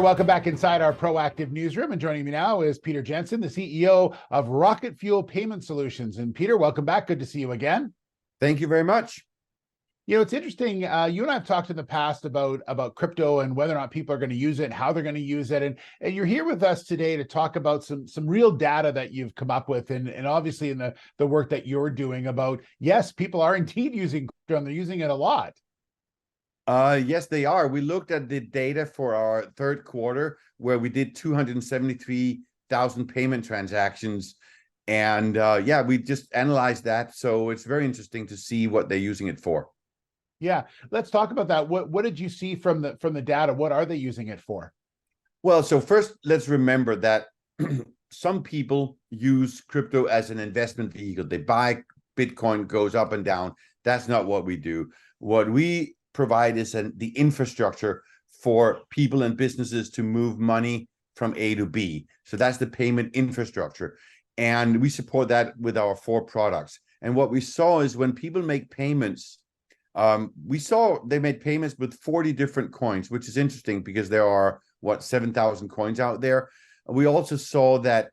Welcome back inside our proactive newsroom, and joining me now is Peter Jensen, the CEO of RocketFuel Payment Solutions. And Peter, welcome back. Good to see you again. Thank you very much. You know, it's interesting. You and I have talked in the past about crypto and whether or not people are going to use it and how they're going to use it. And you're here with us today to talk about some real data that you've come up with, and obviously in the work that you're doing about, yes, people are indeed using crypto and they're using it a lot. Yes, they are. We looked at the data for our third quarter where we did 273,000 payment transactions. And yeah, we just analyzed that. So it's very interesting to see what they're using it for. Yeah, let's talk about that. What did you see from the data? What are they using it for? Well, so first, let's remember that some people use crypto as an investment vehicle. They buy Bitcoin, goes up and down. That's not what we do. What we provide is the infrastructure for people and businesses to move money from A to B. So that's the payment infrastructure. And we support that with our 4 products. And what we saw is when people make payments, we saw they made payments with 40 different coins, which is interesting because there are, 7,000 coins out there. We also saw that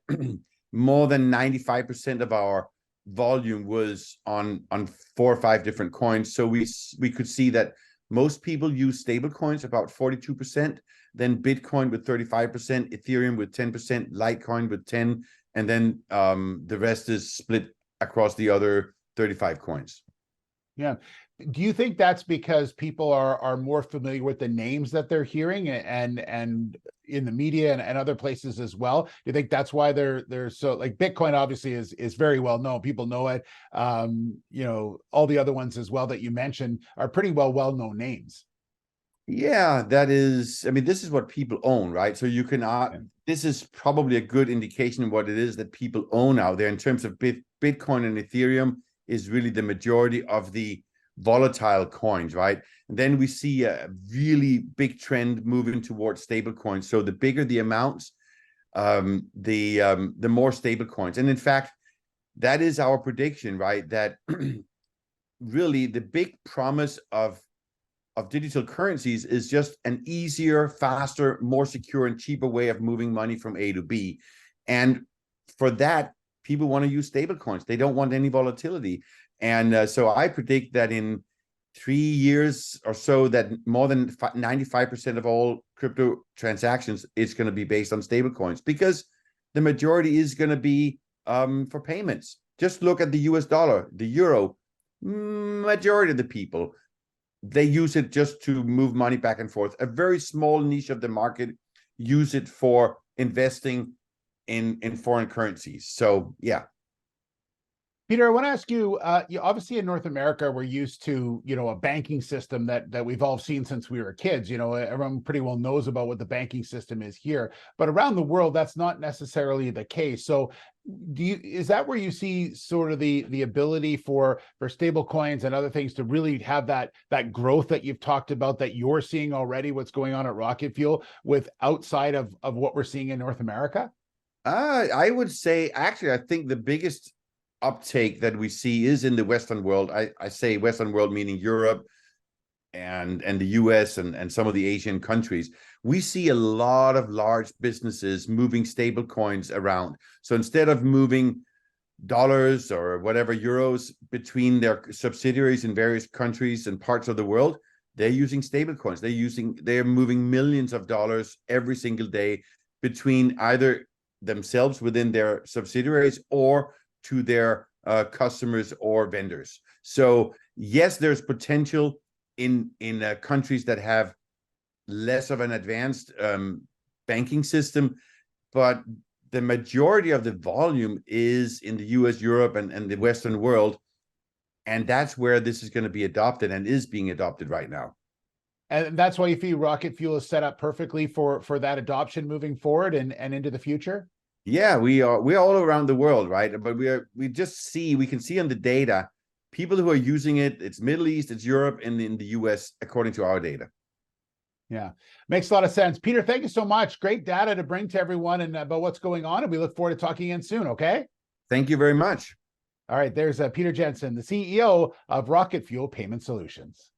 more than 95% of our volume was on 4 or 5 different coins. So we could see that most people use stable coins, about 42%, then Bitcoin with 35%, Ethereum with 10%, Litecoin with 10%, and then the rest is split across the other 35 coins. Yeah. Do you think that's because people are more familiar with the names that they're hearing and in the media and other places as well? Do you think that's why they're so, like, Bitcoin obviously is very well known. People know it. You know, all the other ones as well that you mentioned are pretty well-known names. Yeah, that is, I mean, this is what people own, right? So you can, this is probably a good indication of what it is that people own out there in terms of Bitcoin and Ethereum is really the majority of the volatile coins, right? And then we see a really big trend moving towards stable coins. So the bigger the amounts, the more stable coins. And in fact, that is our prediction, right? That really the big promise of digital currencies is just an easier, faster, more secure and cheaper way of moving money from A to B. And for that, people want to use stable coins. They don't want any volatility. And so I predict that in 3 years or so, that more than 95% of all crypto transactions is going to be based on stable coins, because the majority is going to be for payments. Just look at the US dollar, the euro. Majority of the people, they use it just to move money back and forth. A very small niche of the market use it for investing in foreign currencies. So yeah. Peter, I want to ask you, obviously in North America, we're used to, a banking system that we've all seen since we were kids. Everyone pretty well knows about what the banking system is here, but around the world, that's not necessarily the case. So is that where you see sort of the ability for stable coins and other things to really have that growth that you've talked about, that you're seeing already, what's going on at Rocket Fuel with outside of what we're seeing in North America? I would say, actually, I think the biggest uptake that we see is in the Western world. I say Western world, meaning Europe and the US and some of the Asian countries. We see a lot of large businesses moving stable coins around. So instead of moving dollars or whatever euros between their subsidiaries in various countries and parts of the world, they're using stable coins. They're moving millions of dollars every single day between either themselves within their subsidiaries or to their customers or vendors. So yes, there's potential in countries that have less of an advanced banking system, but the majority of the volume is in the US, Europe, and the Western world. And that's where this is going to be adopted and is being adopted right now. And that's why you feel Rocket Fuel is set up perfectly for that adoption moving forward and into the future? Yeah, we're all around the world, right? But we can see on the data, people who are using it, it's Middle East, it's Europe, and in the US, according to our data. Yeah, makes a lot of sense. Peter, thank you so much. Great data to bring to everyone and about what's going on. And we look forward to talking again soon, okay? Thank you very much. All right, there's Peter Jensen, the CEO of Rocket Fuel Payment Solutions.